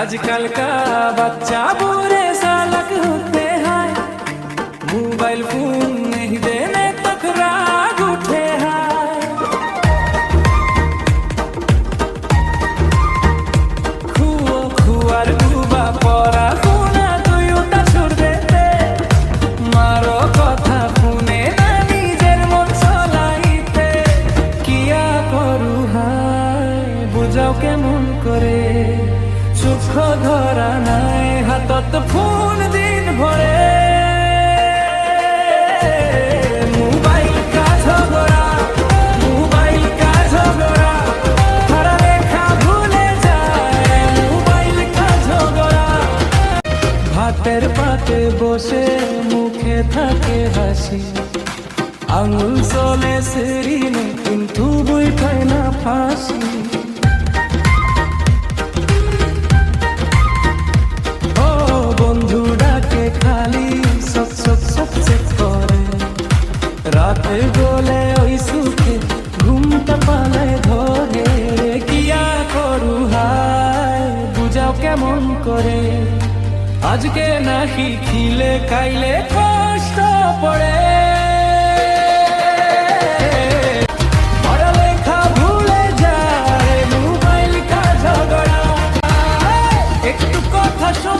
आजकल का बच्चा बुरे सालक होते हैं, मोबाइल फोन नहीं देने तक राग उठे हैं। खुआर डूबा पड़ा खुना दुईटा छोड़ देते, मारो कथा फुने ना निजेर मन चलाइते। किया करू हाय बुझाओ केमन करे, सुख धरा নাই হাতত ফোন দিন ভরে। মোবাইল কা ঝগড়া, মোবাইল কা ঝগড়া, পড়া লেখা ভুলে যায় মোবাইল কা ঝগড়া। ভাতের পাতে বসে মুখে থাকে হাসি, আঙুল চলে সেরিনে কিন্তু বই পায় না ফাঁসি। রাতে বলে ওই সুখে ঘুমটা পালায় ধরে। কিয়া করু হায় বুঝাও কেমন করে, আজকে নাকি খিলে খাইলে কষ্ট পড়ে। পড়ালেখা ভুলে যায় মোবাইল কা ঝগড়া, একটু কথা শোন